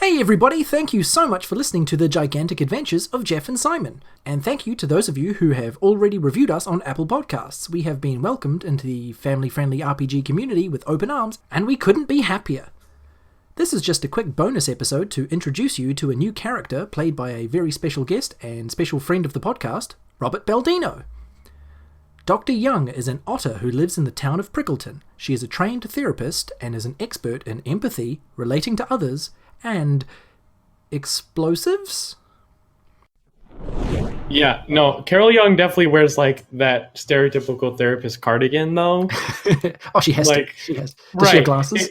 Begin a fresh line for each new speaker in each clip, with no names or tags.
Hey everybody, thank you so much for listening to the gigantic adventures of Jeff and Simon. And thank you to those of you who have already reviewed us on Apple Podcasts. We have been welcomed into the family-friendly RPG community with open arms, and we couldn't be happier. This is just a quick bonus episode to introduce you to a new character played by a very special guest and special friend of the podcast, Robert Baldino. Dr. Young is an otter who lives in the town of Prickleton. She is a trained therapist and is an expert in empathy, relating to others, and explosives?
Yeah, no, Carol Young definitely wears like that stereotypical therapist cardigan though.
Oh, she has
like,
to. She has. Does she have glasses?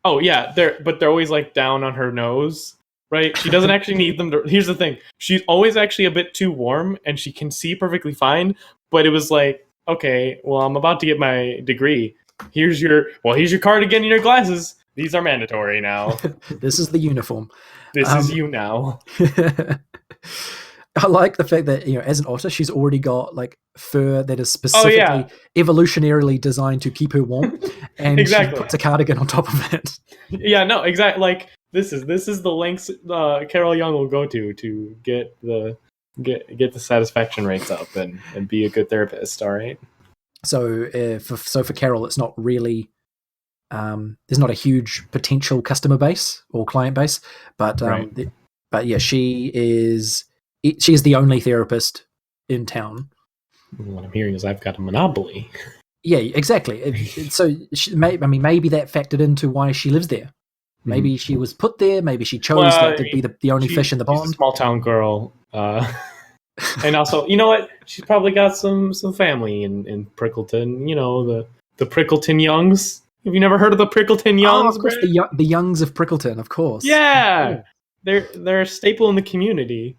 They're always like down on her nose, right? She doesn't actually need them to. Here's the thing. She's always actually a bit too warm and she can see perfectly fine, but it was like, okay, well, I'm about to get my degree. Here's your cardigan and your glasses. These are mandatory now.
This is the uniform.
This is you now.
I like the fact that, as an otter, she's already got like fur that is specifically evolutionarily designed to keep her warm, and
exactly.
She puts a cardigan on top of it.
Yeah, no, exactly. Like this is the lengths Carol Young will go to get the satisfaction rates up and be a good therapist. All right.
So for Carol, it's not really. There's not a huge potential customer base or client base, but
right.
But yeah, she is the only therapist in town.
What I'm hearing is I've got a monopoly.
Yeah, exactly. So maybe that factored into why she lives there. Maybe she was put there. Maybe she chose to be the only fish in the pond.
She's a small town girl, and also, you know what? She's probably got some family in Prickleton. You know the Prickleton Youngs. Have you never heard of the Prickleton Youngs?
Oh, of course, the Youngs of Prickleton, of course.
Yeah, they're a staple in the community.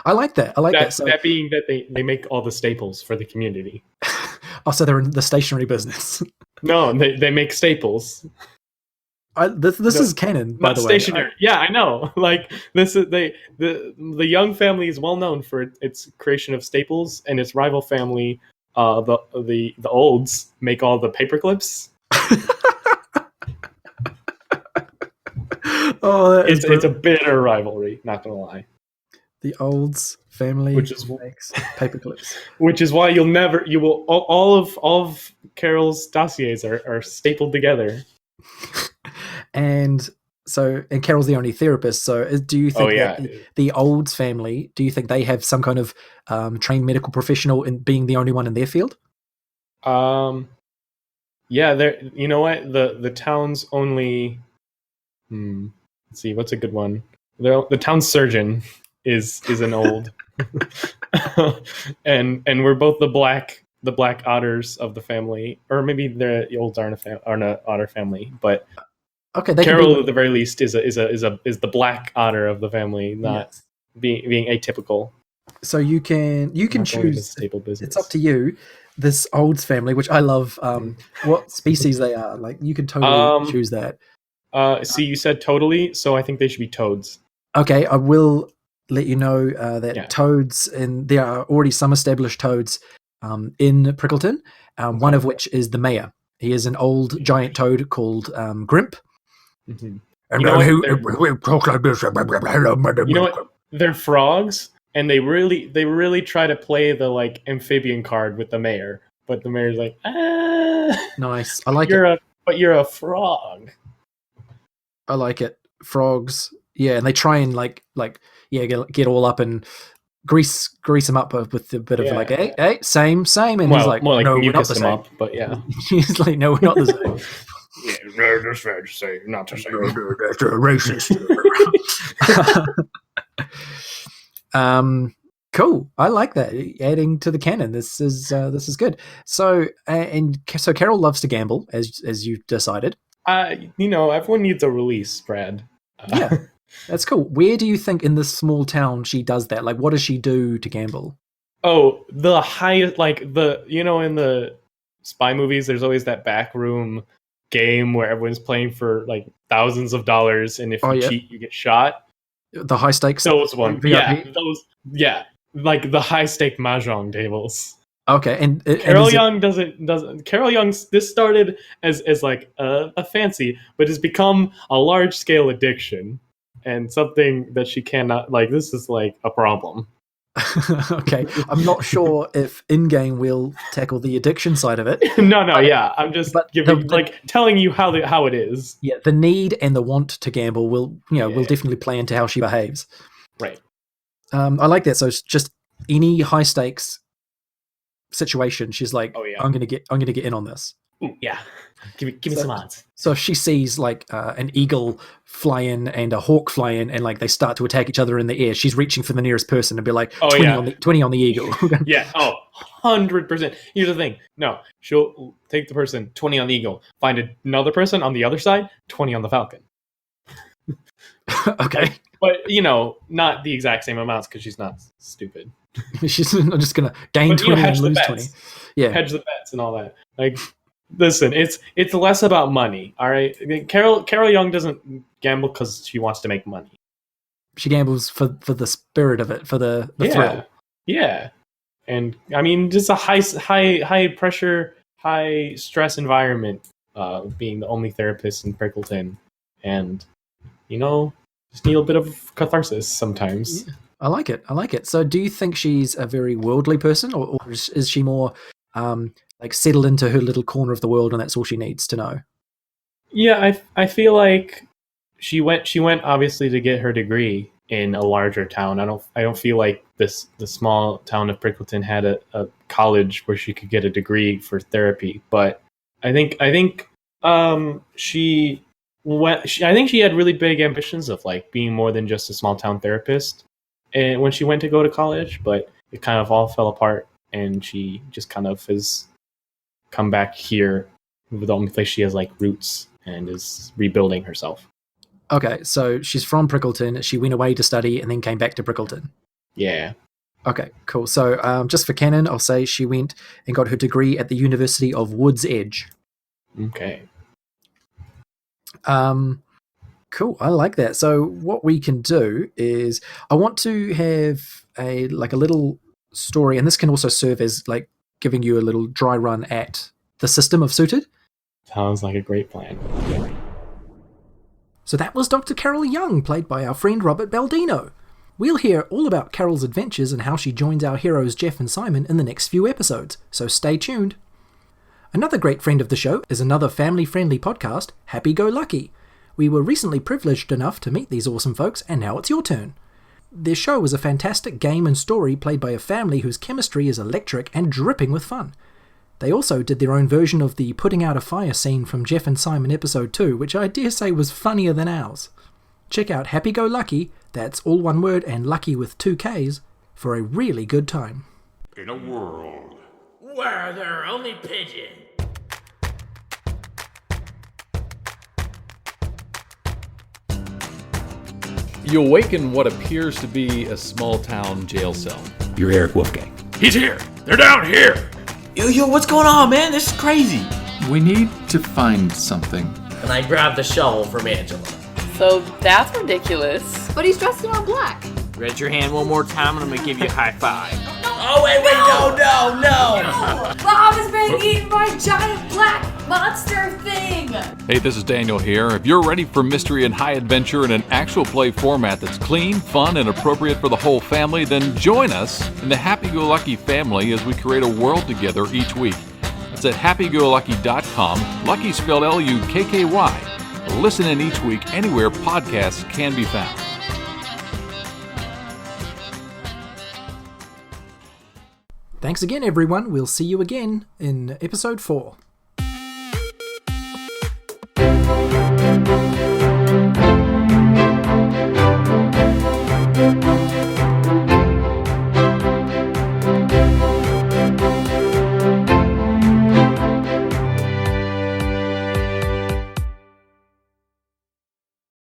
I like that. So,
that being that they make all the staples for the community.
Oh, so they're in the stationery business.
No, they make staples.
This is canon, by the way.
Stationery. Yeah, I know. Like this is the Young family is well known for its creation of staples, and its rival family, the Olds, make all the paper clips.
Oh,
it's a bitter rivalry, not gonna lie.
The Olds family makes paper clips.
Which is why all of Carol's dossiers are stapled together.
And Carol's the only therapist. So do you think that the Olds family, do you think they have some kind of trained medical professional in being the only one in their field?
Yeah, you know what? The town's only let's see, what's a good one? The town's surgeon is an old. and we're both the black otters of the family, or maybe the Olds aren't an otter family, but
okay,
Carol at the very least is the black otter of the family, not being atypical.
So you can choose.
Staple business.
It's up to you. This Olds family, which I love, what species they are. Like you can totally choose that.
See, you said totally, so I think they should be toads.
Okay, I will let you know that toads, and there are already some established toads in Prickleton. One of which is the mayor. He is an old giant toad called Grimp.
Mm-hmm. You know what? They're frogs, and they really try to play the like amphibian card with the mayor, but the mayor's like,
nice. I like it.
But you're a frog.
I like it. Frogs, yeah, and they try and get all up and grease him up with a bit of like, hey, same, and he's like,
more like
no, we're not the same.
Up, but yeah,
he's like, no, we're not the same.
Yeah, no, that's fair to say, not to say.
That's racist. Cool. I like that. Adding to the canon. This is good. So so Carol loves to gamble, as you've decided.
Everyone needs a release, Brad.
Yeah, that's cool. Where do you think in this small town she does that? Like, what does she do to gamble?
Oh, the highest, like in the spy movies, there's always that back room game where everyone's playing for like thousands of dollars, and if you cheat, you get shot.
The high stakes.
Those ones, like the high stake mahjong tables.
Okay, and
Carol Young doesn't. Carol Young's this started as like a fancy, but has become a large scale addiction. and something that she cannot, like, this is like a problem.
Okay, I'm not sure if in-game we'll tackle the addiction side of it.
No, yeah, I'm just
but
giving, telling you how it is.
Yeah, the need and the want to gamble will definitely play into how she behaves.
Right.
I like that. So it's just any high stakes situation, she's like,
Oh, yeah.
I'm gonna get in on this.
Ooh, yeah. Give me some odds.
So if she sees like an eagle fly in and a hawk fly in, and like they start to attack each other in the air, she's reaching for the nearest person and be like, 20 on the eagle.
Yeah. 100%. Here's the thing. No, she'll take the person 20 on the eagle, find another person on the other side, 20 on the falcon.
Okay.
But not the exact same amounts because she's not stupid.
She's not just gonna gain 20 and lose 20. Yeah.
Hedge the bets and all that. Like, listen, it's less about money. All right. I mean, Carol Young doesn't gamble because she wants to make money.
She gambles for the spirit of it, for the thrill.
Yeah. And I mean, just a high pressure, high stress environment, being the only therapist in Prickleton, and just need a bit of catharsis sometimes.
Yeah, I like it. So do you think she's a very worldly person, or is she more like settled into her little corner of the world and that's all she needs to know?
Yeah, I feel like she went obviously to get her degree in a larger town. I don't feel like the small town of Prickleton had a college where she could get a degree for therapy. But I think she had really big ambitions of like being more than just a small town therapist. And when she went to go to college, but it kind of all fell apart, and she just kind of has come back here, the only place she has like roots, and is rebuilding herself.
Okay, so she's from Prickleton. She went away to study and then came back to Prickleton.
Yeah.
Okay, cool. So just for canon, I'll say she went and got her degree at the University of Wood's Edge.
Okay.
Cool. I like that. So what we can do is I want to have a little story, and this can also serve as like giving you a little dry run at the system of Suited.
Sounds like a great plan.
So that was Dr. Carol Young, played by our friend Robert Baldino. We'll hear all about Carol's adventures and how she joins our heroes Jeff and Simon in the next few episodes, so stay tuned. Another great friend of the show is another family-friendly podcast, Happy Go Lucky. We were recently privileged enough to meet these awesome folks, and now it's your turn. Their show is a fantastic game and story played by a family whose chemistry is electric and dripping with fun. They also did their own version of the putting out a fire scene from Jeff and Simon episode 2, which I dare say was funnier than ours. Check out Happy Go Lucky, that's all one word and lucky with 2 Ks, for a really good time.
In a world
where there are only pigeons.
You awaken what appears to be a small-town jail cell.
You're Eric Wolfgang.
He's here. They're down here.
Yo, what's going on, man? This is crazy.
We need to find something.
And I grabbed the shovel from Angela.
So that's ridiculous.
But he's dressed in all black.
Raise your hand one more time and I'm gonna give you a high five.
No,
wait, no.
Bob has been eaten by a giant black monster thing.
Hey, this is Daniel here. If you're ready for mystery and high adventure in an actual play format that's clean, fun, and appropriate for the whole family, then join us in the Happy-Go-Lucky family as we create a world together each week. It's at happygolucky.com, lucky spelled L-U-K-K-Y. Listen in each week anywhere podcasts can be found.
Thanks again, everyone. We'll see you again in episode 4.